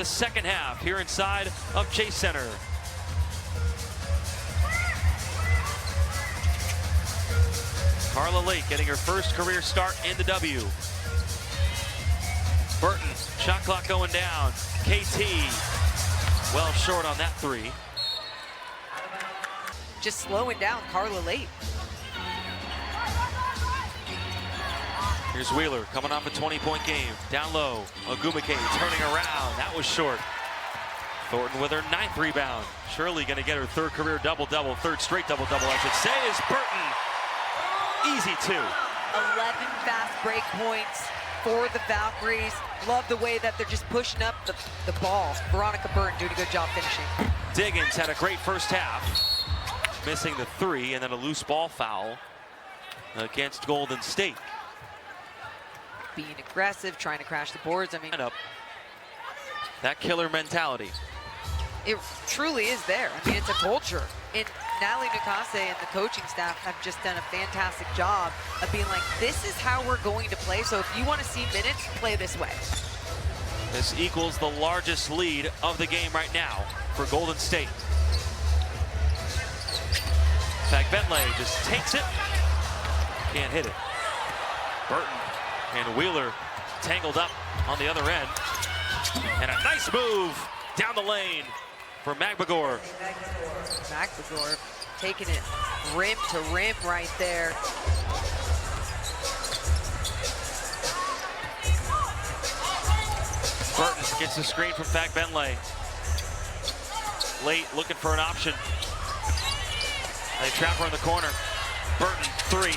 The second half here inside of Chase Center. Carla Lake getting her first career start in the W. Burton, shot clock going down. KT, well short on that three. Just slowing down Carla Lake. Here's Wheeler coming off a 20-point game. Down low, Ogumake turning around. That was short. Thornton with her 9th rebound. Shirley going to get her 3rd career double-double, 3rd straight double-double, I should say, is Burton. Easy two. 11 fast break points for the Valkyries. Love the way that they're just pushing up the ball. Veronica Burton doing a good job finishing. Diggins had a great first half, missing the 3, and then a loose ball foul against Golden State. Being aggressive, trying to crash the boards. I mean, that killer mentality. It truly is there. I mean, it's a culture. And Natalie Nukase and the coaching staff have just done a fantastic job of being like, this is how we're going to play. So if you want to see minutes, play this way. This equals the largest lead of the game right now for Golden State. In fact, Bentley just takes it. Can't hit it. Burton and Wheeler tangled up on the other end. And a nice move down the lane for Magbagor. Magbagor taking it rim to rim right there. Burton gets the screen from Fag Bentley. Late looking for an option. They trap her in the corner. Burton, 3.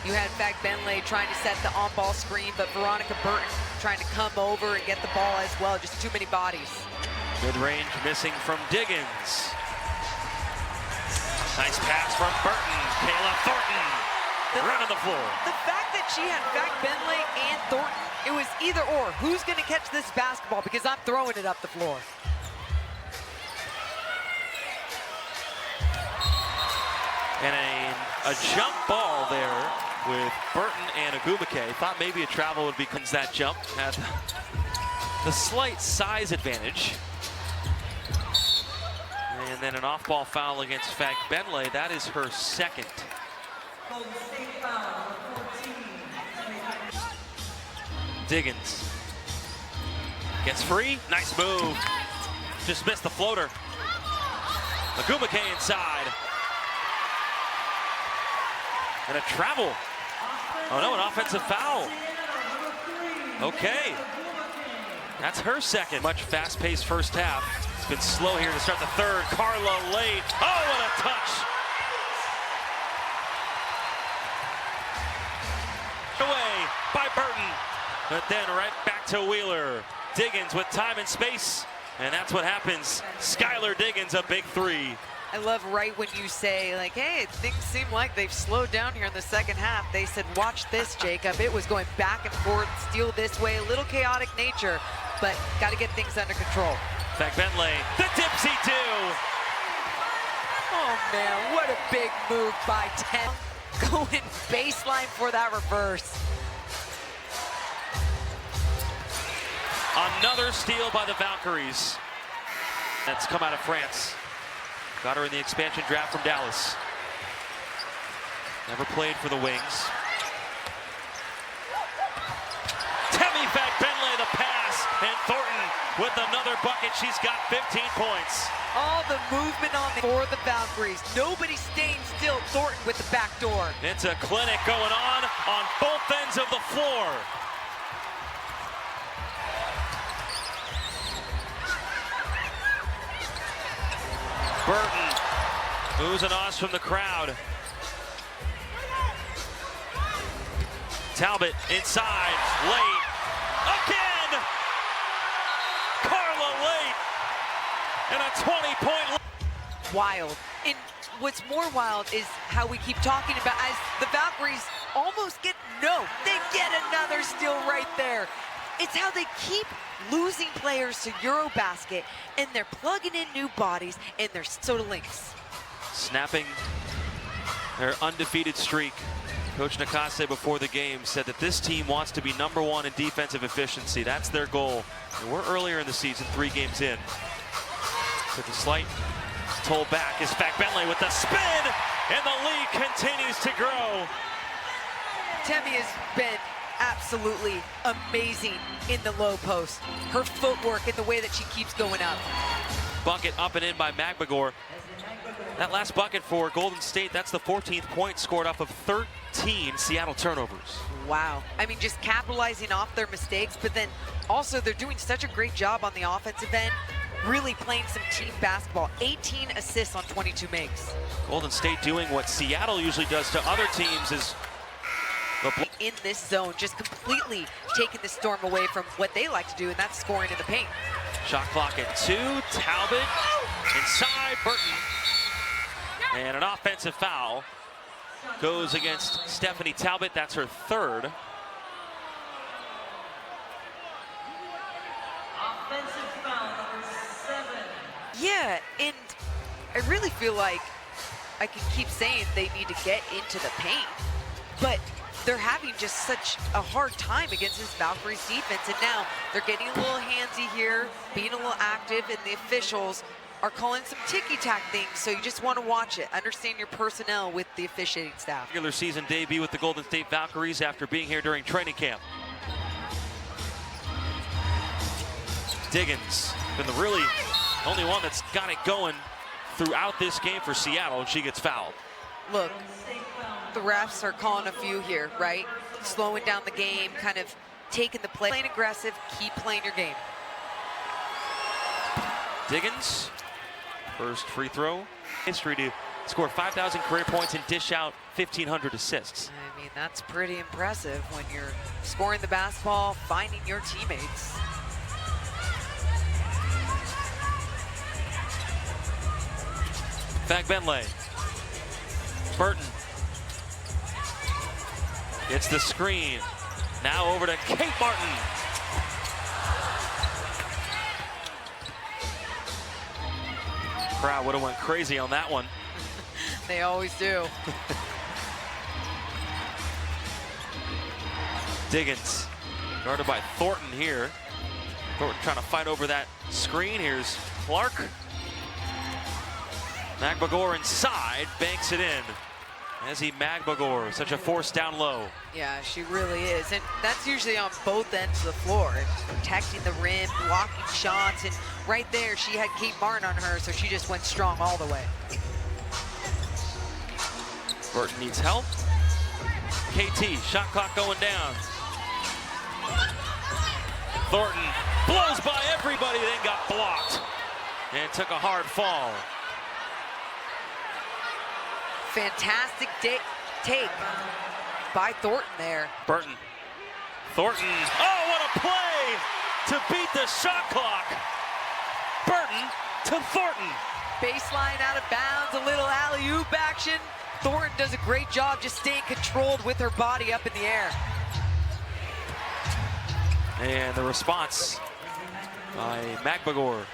You had Fag Bentley trying to set the on-ball screen, but Veronica Burton trying to come over and get the ball as well. Just too many bodies. Mid-range missing from Diggins. Nice pass from Burton. Kayla Thornton running the floor. The fact that she had Fag Bentley and Thornton, it was either or. Who's going to catch this basketball? Because I'm throwing it up the floor. And a jump ball there with Burton and Ogumake. Thought maybe a travel would be that jump. Had the slight size advantage. And then an off-ball foul against Fag Bentley. That is her 2nd. Diggins gets free. Nice move. Just missed the floater. Ogumake inside. And a travel. Oh no, an offensive foul. Okay. That's her 2nd. Much fast-paced first half. It's been slow here to start the 3rd. Carla Lake. Oh, what a touch. Away by Burton. But then right back to Wheeler. Diggins with time and space. And that's what happens. Skylar Diggins, a big 3. I love right when you say, like, hey, things seem like they've slowed down here in the second half. They said, watch this, Jacob. It was going back and forth, steal this way, a little chaotic nature, but got to get things under control. Fag Bentley, the dipsy 2. Oh, man, what a big move by 10. Going baseline for that reverse. Another steal by the Valkyries. That's come out of France. Got her in the expansion draft from Dallas. Never played for the Wings. Temi Fag Bentley, the pass, and Thornton with another bucket. She's got 15 points. All the movement for the Valkyries. Nobody staying still. Thornton with the back door. It's a clinic going on both ends of the floor. Burton, oohs and ahs from the crowd. Talbot inside, late, again! Carla Lake, and a 20-point lead. Wild. And what's more wild is how we keep talking about as the Valkyries almost get, they get another steal right there. It's how they keep losing players to Eurobasket, and they're plugging in new bodies, and they're Soda Lynx. Snapping their undefeated streak Coach Nakase before the game said that this team wants to be #1 in defensive efficiency. That's their goal. And we're earlier in the season, 3 games in. With the slight toll back is Bentley with the spin, and the lead continues to grow. Temi has been absolutely amazing in the low post. Her footwork and the way that she keeps going up. Bucket up and in by Magbagor. That last bucket for Golden State, that's the 14th point scored off of 13 Seattle turnovers. Wow. I mean, just capitalizing off their mistakes, but then also they're doing such a great job on the offensive end, really playing some team basketball. 18 assists on 22 makes. Golden State doing what Seattle usually does to other teams is in this zone, just completely taking the Storm away from what they like to do, and that's scoring in the paint. Shot clock at 2. Talbot inside Burton. And an offensive foul goes against Stephanie Talbot. That's her 3rd. Offensive foul number 7. Yeah, and I really feel like I can keep saying they need to get into the paint, but they're having just such a hard time against this Valkyries defense, and now they're getting a little handsy here, being a little active, and the officials are calling some ticky-tack things, so you just want to watch it. Understand your personnel with the officiating staff. Regular season debut with the Golden State Valkyries after being here during training camp. Diggins been the really only one that's got it going throughout this game for Seattle, and she gets fouled. Look, the refs are calling a few here, right? Slowing down the game, kind of taking the play. Playing aggressive, keep playing your game. Diggins, first free throw. History to score 5,000 career points and dish out 1,500 assists. I mean, that's pretty impressive when you're scoring the basketball, finding your teammates. Bentley. Burton. Gets the screen. Now over to Kate Martin. Crowd would have went crazy on that one. They always do. Diggins, guarded by Thornton here. Thornton trying to fight over that screen. Here's Clark. Magbagor inside, banks it in. Ezzy Magbagor, such a force down low. Yeah, she really is. And that's usually on both ends of the floor. Protecting the rim, blocking shots, and right there she had Kate Martin on her, so she just went strong all the way. Burton needs help. KT, shot clock going down. Thornton blows by everybody, then got blocked. And took a hard fall. Fantastic take by Thornton there. Burton. Thornton. Oh, what a play to beat the shot clock. Burton to Thornton. Baseline out of bounds, a little alley-oop action. Thornton does a great job just staying controlled with her body up in the air. And the response by Magbagor.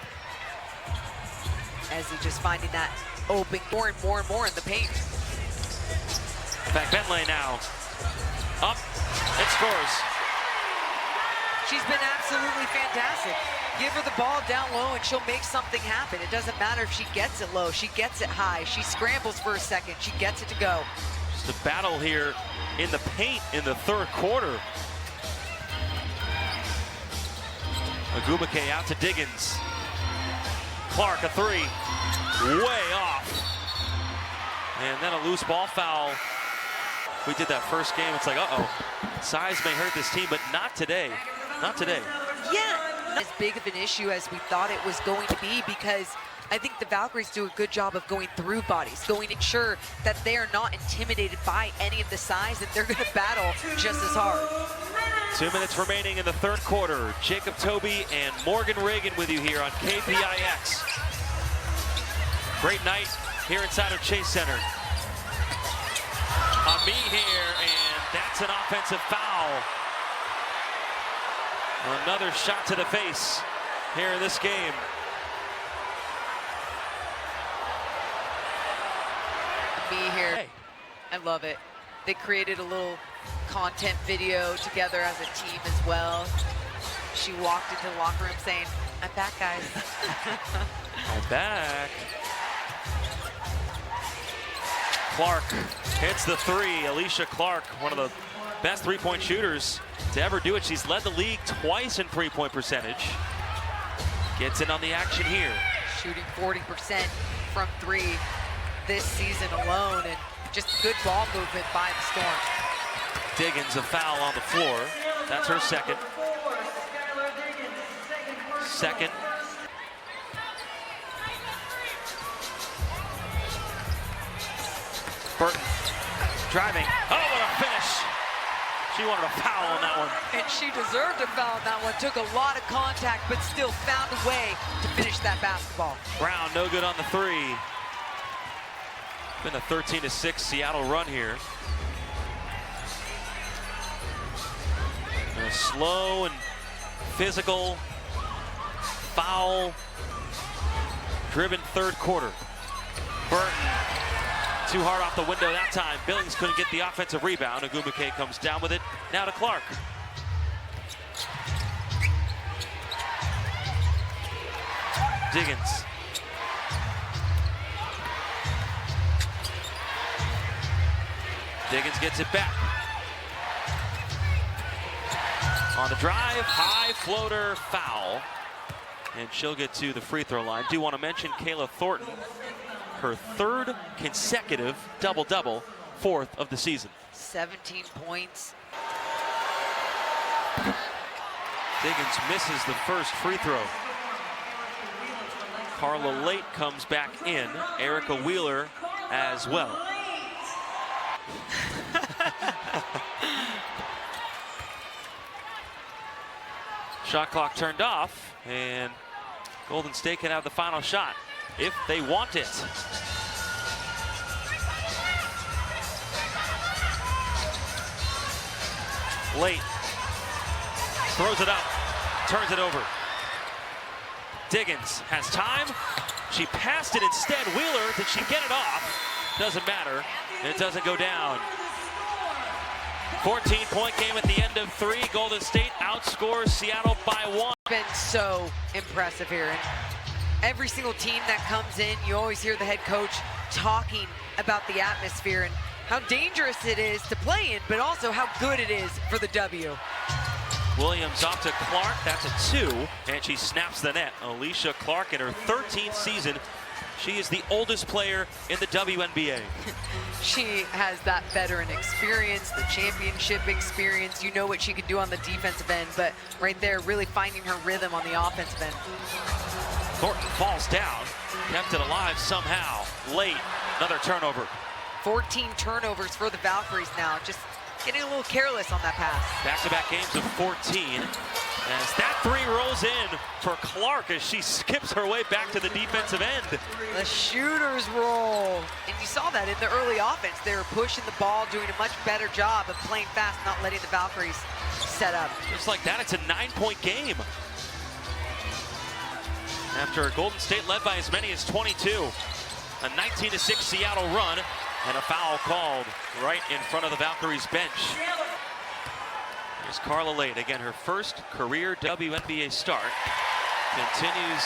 As he just finding that open more and more and more in the paint. Bentley now. Up and scores. She's been absolutely fantastic. Give her the ball down low and she'll make something happen. It doesn't matter if she gets it low, she gets it high. She scrambles for a second, she gets it to go. Just a battle here in the paint in the 3rd quarter. Agumake out to Diggins. Clark, a 3. Way off. And then a loose ball foul. We did that first game. It's like, uh-oh. Size may hurt this team, but not today. Not today. Yeah, as big of an issue as we thought it was going to be, because I think the Valkyries do a good job of going through bodies, going to ensure that they are not intimidated by any of the size, and they're going to battle just as hard. 2 minutes remaining in the 3rd quarter. Jacob Toby and Morgan Reagan with you here on KPIX. Great night here inside of Chase Center. On me here, and that's an offensive foul. Another shot to the face here in this game. Me here. I love it. They created a little content video together as a team as well. She walked into the locker room saying, "I'm back, guys." I'm back. Clark hits the three. Alicia Clark, one of the best three-point shooters to ever do it. She's led the league twice in three-point percentage. Gets in on the action here. Shooting 40% from three this season alone, and just good ball movement by the Storm. Diggins, a foul on the floor. That's her second. Second. Burton driving. Oh, what a finish. She wanted a foul on that one. And she deserved a foul on that one. Took a lot of contact, but still found a way to finish that basketball. Brown, no good on the three. Been a 13-6 Seattle run here. And a slow and physical, foul-driven third quarter. Burton, too hard off the window that time. Billings couldn't get the offensive rebound. Ogumake comes down with it. Now to Clark. Diggins. Diggins gets it back. On the drive, high floater, foul. And she'll get to the free throw line. Do want to mention Kayla Thornton, her third consecutive double-double, fourth of the season. 17 points. Diggins misses the first free throw. Carla Late comes back in. Erica Wheeler as well. Shot clock turned off, and Golden State can have the final shot if they want it. Late throws it up, turns it over. Diggins has time. She passed it instead. Wheeler, did she get it off? Doesn't matter. It doesn't go down. 14-point game at the end of three. Golden State outscores Seattle by one. Been so impressive here. And every single team that comes in, you always hear the head coach talking about the atmosphere and how dangerous it is to play in, but also how good it is for the W. Williams off to Clark. That's a two, and she snaps the net. Alicia Clark in her 13th season. She is the oldest player in the WNBA. She has that veteran experience, the championship experience. You know what she can do on the defensive end, but right there, really finding her rhythm on the offensive end. Thornton falls down, kept it alive somehow. Late, another turnover. 14 turnovers for the Valkyries now, just getting a little careless on that pass. Back-to-back games of 14. As that three rolls in for Clark as she skips her way back to the defensive end. The shooter's roll. And you saw that in the early offense. They were pushing the ball, doing a much better job of playing fast, not letting the Valkyries set up. Just like that, it's a 9-point game. After Golden State led by as many as 22. A 19-6 Seattle run, and a foul called right in front of the Valkyries bench. Here's Carla Late, again, her first career WNBA start. Continues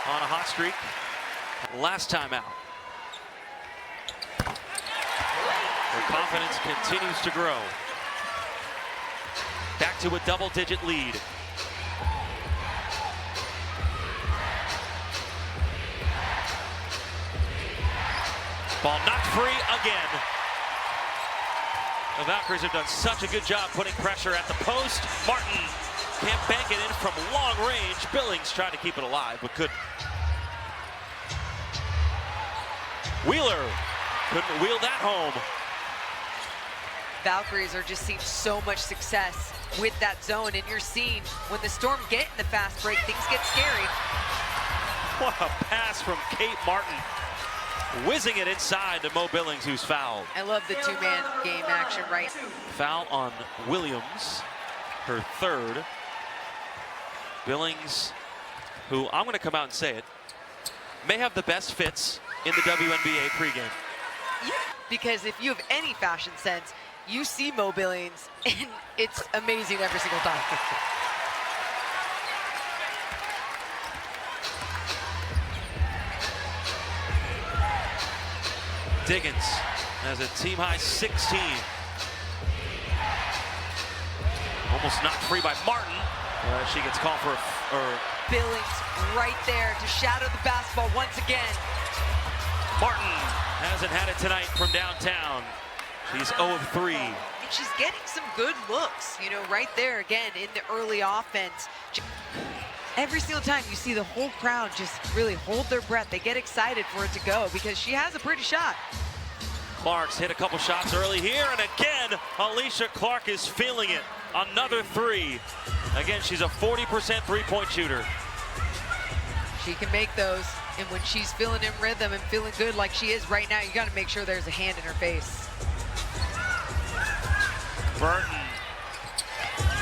on a hot streak. Last time out. Her confidence continues to grow. Back to a double-digit lead. Ball knocked free again. The Valkyries have done such a good job putting pressure at the post. Martin can't bank it in from long range. Billings tried to keep it alive, but couldn't. Wheeler couldn't wheel that home. Valkyries are just seeing so much success with that zone, and you're seeing when the Storm get in the fast break, things get scary. What a pass from Kate Martin. Whizzing it inside to Mo Billings, who's fouled. I love the two-man game action, right? Foul on Williams, her third. Billings, who I'm going to come out and say it, may have the best fits in the WNBA pregame. Yeah, because if you have any fashion sense, you see Mo Billings, and it's amazing every single time. Diggins has a team-high 16. Almost knocked free by Martin. She gets called for Billings right there to shadow the basketball once again. Martin hasn't had it tonight from downtown. She's 0 of 3. And she's getting some good looks, you know, right there again in the early offense. Every single time you see the whole crowd just really hold their breath. They get excited for it to go because she has a pretty shot. Clark's hit a couple shots early here, and again, Alicia Clark is feeling it. Another 3. Again, she's a 40% three-point shooter. She can make those, and when she's feeling in rhythm and feeling good like she is right now, you got to make sure there's a hand in her face. Burton.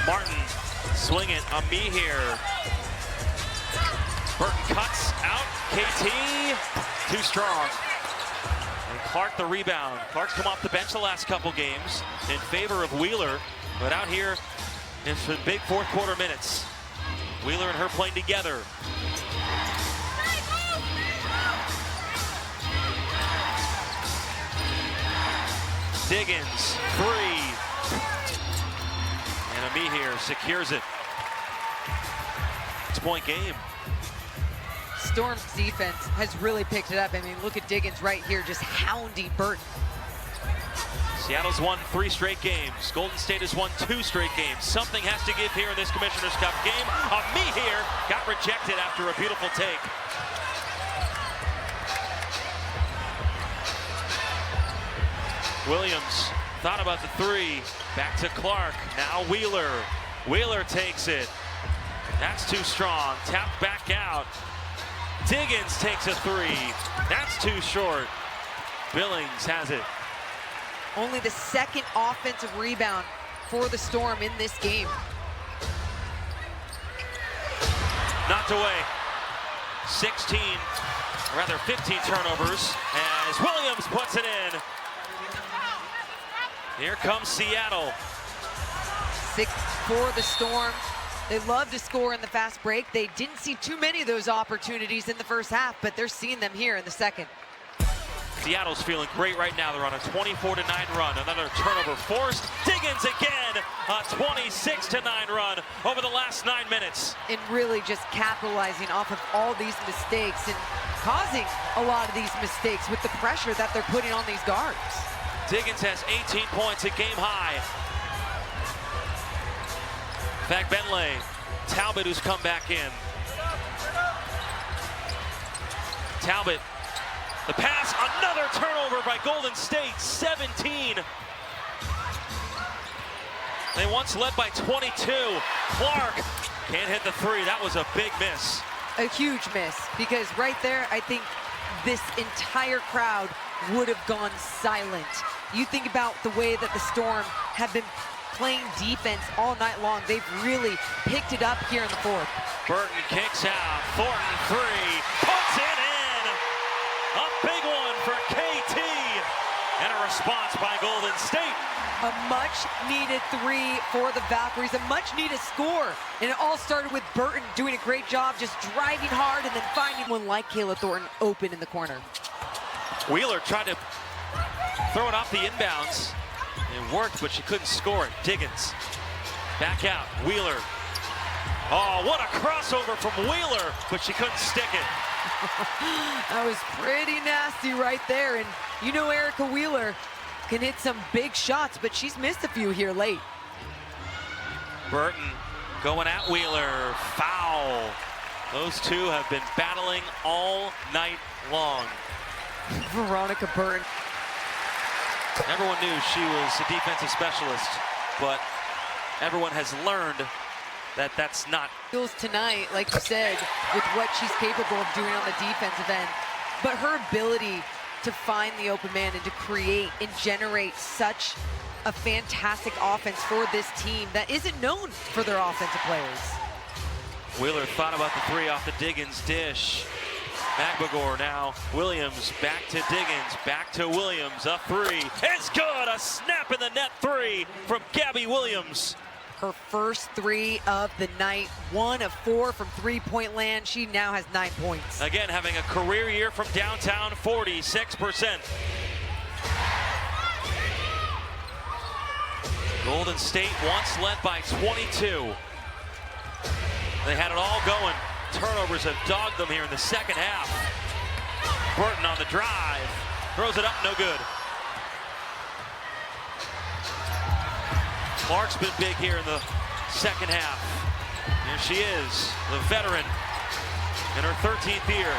Martin, swing it. Me here. Burton cuts out. KT, too strong. And Clark the rebound. Clark's come off the bench the last couple games in favor of Wheeler, but out here in some big fourth quarter minutes. Wheeler and her playing together. Diggins, 3. And Ami here secures it. 6-point game. Storm's defense has really picked it up. I mean, look at Diggins right here, just hounding Burton. Seattle's won 3 straight games. Golden State has won 2 straight games. Something has to give here in this Commissioner's Cup game. Ami here got rejected after a beautiful take. Williams thought about the 3. Back to Clark. Now Wheeler. Wheeler takes it. That's too strong. Tapped back out. Diggins takes a 3. That's too short. Billings has it. Only the 2nd offensive rebound for the Storm in this game. Knocked away. 15 turnovers as Williams puts it in. Here comes Seattle. 6 for the Storm. They love to score in the fast break. They didn't see too many of those opportunities in the first half, but they're seeing them here in the second. Seattle's feeling great right now. They're on a 24-9 run. Another turnover forced. Diggins again, a 26-9 run over the last 9 minutes. And really just capitalizing off of all these mistakes and causing a lot of these mistakes with the pressure that they're putting on these guards. Diggins has 18 points, a game high. Back Bentley, Talbot who's come back in. Talbot, the pass, another turnover by Golden State, 17. They once led by 22. Clark can't hit the 3, that was a big miss. A huge miss, because right there, I think this entire crowd would have gone silent. You think about the way that the Storm have been playing defense all night long. They've really picked it up here in the 4th. Burton kicks out, Thornton 3, puts it in! A big one for KT, and a response by Golden State. A much-needed 3 for the Valkyries, a much-needed score. And it all started with Burton doing a great job, just driving hard and then finding one like Kayla Thornton open in the corner. Wheeler tried to throw it off the inbounds. It worked, but she couldn't score it. Diggins, back out, Wheeler. Oh, what a crossover from Wheeler, but she couldn't stick it. That was pretty nasty right there. And you know Erica Wheeler can hit some big shots, but she's missed a few here late. Burton going at Wheeler, foul. Those two have been battling all night long. Veronica Burton. Everyone knew she was a defensive specialist, but everyone has learned that that's not. Feels tonight, like you said, with what she's capable of doing on the defensive end. But her ability to find the open man and to create and generate such a fantastic offense for this team that isn't known for their offensive players. Wheeler thought about the 3 off the Diggins dish. Magbagor now. Williams back to Diggins. Back to Williams. A three. It's good. A snap in the net three from Gabby Williams. Her first three of the night, 1 of 4 from three-point land. She now has 9 points. Again, having a career year from downtown, 46%. Golden State once led by 22. They had it all going. Turnovers have dogged them here in the second half. Burton on the drive. Throws it up, no good. Clark's been big here in the second half. Here she is, the veteran in her 13th year.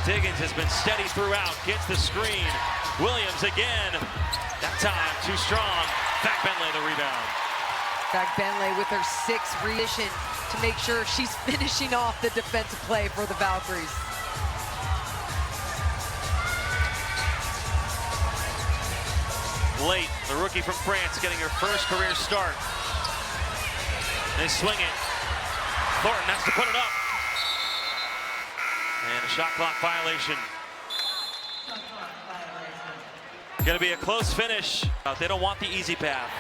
Diggins has been steady throughout, gets the screen. Williams again. That time, too strong. Back Bentley the rebound. Back Bentley with her 6th remission to make sure she's finishing off the defensive play for the Valkyries. Late, the rookie from France getting her first career start. They swing it. Thornton has to put it up. And a shot clock violation. Going to be a close finish. They don't want the easy path.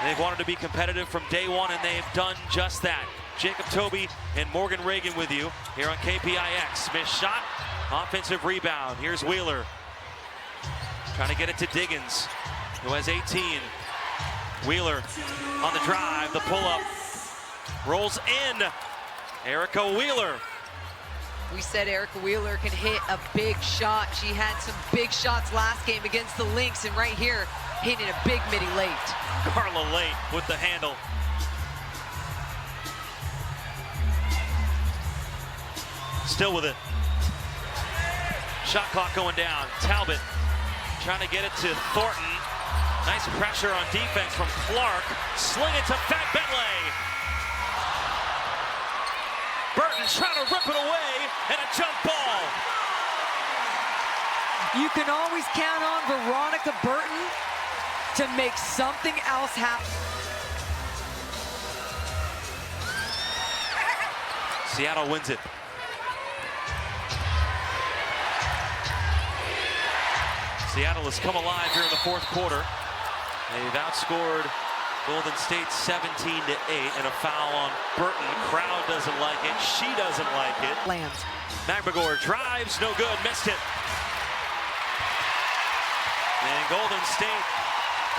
They've wanted to be competitive from day one, and they've done just that. Jacob Toby and Morgan Reagan with you here on KPIX. Missed shot, offensive rebound. Here's Wheeler. Trying to get it to Diggins, who has 18. Wheeler on the drive, the pull-up. Rolls in. Erica Wheeler. We said Erica Wheeler can hit a big shot. She had some big shots last game against the Lynx, and right here, hitting a big midi late. Carla Late with the handle. Still with it. Shot clock going down. Talbot trying to get it to Thornton. Nice pressure on defense from Clark. Sling it to Fat Bentley. Burton trying to rip it away, and a jump ball. You can always count on Veronica Burton to make something else happen. Seattle wins it. Seattle has come alive here in the fourth quarter. They've outscored Golden State 17-8, and a foul on Burton. Crowd doesn't like it. She doesn't like it. Lands. Magbagor drives, no good, missed it. And Golden State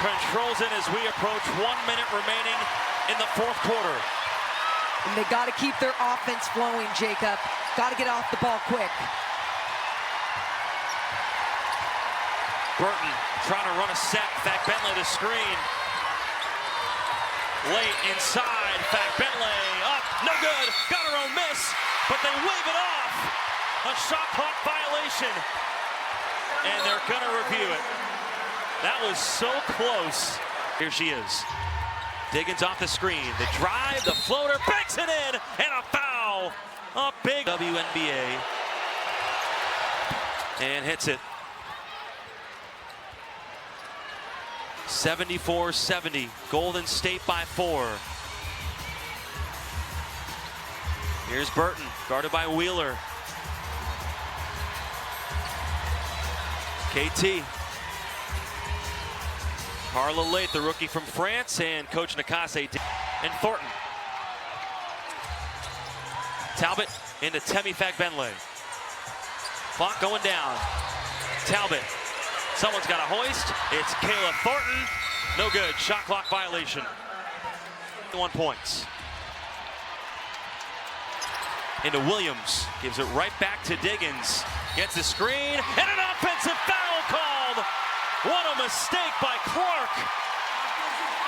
controls it as we approach 1 minute remaining in the fourth quarter. And they got to keep their offense flowing, Jacob. Got to get off the ball quick. Burton trying to run a set. Fat Bentley the screen. Late inside. Fat Bentley up. No good. Got her own miss. But they wave it off. A shot clock violation. And they're going to review it. That was so close. Here she is. Diggins off the screen. The drive, the floater, banks it in, and a foul. A big WNBA. And hits it. 74-70. Golden State by 4. Here's Burton, guarded by Wheeler. KT. Carla Late, the rookie from France, and Coach Nakase and Thornton. Talbot into Temi Fagbenle. Clock going down. Talbot. Someone's got a hoist. It's Kayla Thornton. No good. Shot clock violation. 1 points. Into Williams. Gives it right back to Diggins. Gets the screen. And an offensive foul called. What a mistake by Clark.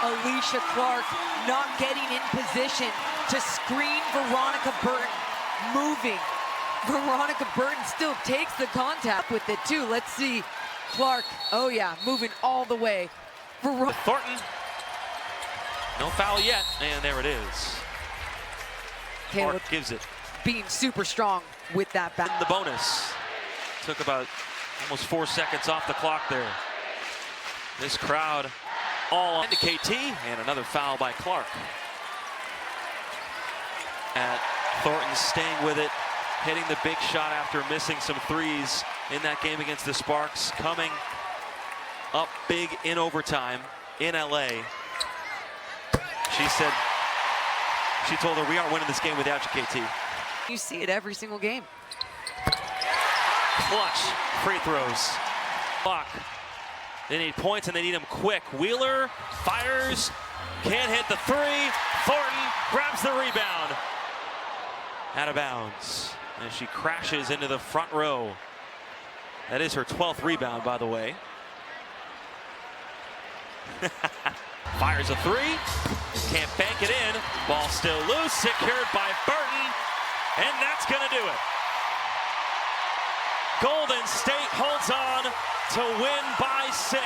Alicia Clark not getting in position to screen Veronica Burton. Moving. Veronica Burton still takes the contact with it too. Let's see. Clark, oh yeah, moving all the way. Thornton, no foul yet, and there it is. Clark gives it. Being super strong with that back. The bonus. Took about almost 4 seconds off the clock there. This crowd all into KT, and another foul by Clark. Thornton staying with it. hitting the big shot after missing some threes in that game against the Sparks, coming up big in overtime in LA. She told her, we aren't winning this game without you, KT. You see it every single game. Clutch free throws. Clock. They need points and they need them quick. Wheeler fires, can't hit the three. Thornton grabs the rebound. Out of bounds as she crashes into the front row. That is her 12th rebound, by the way. Fires a three, can't bank it in. Ball still loose, secured by Burton, and that's gonna do it. Golden State holds on to win by 6.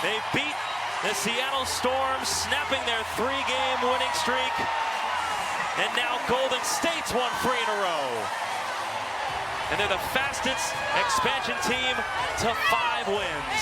They beat the Seattle Storm, snapping their 3-game winning streak. And now Golden State's won 3 in a row. And they're the fastest expansion team to 5 wins.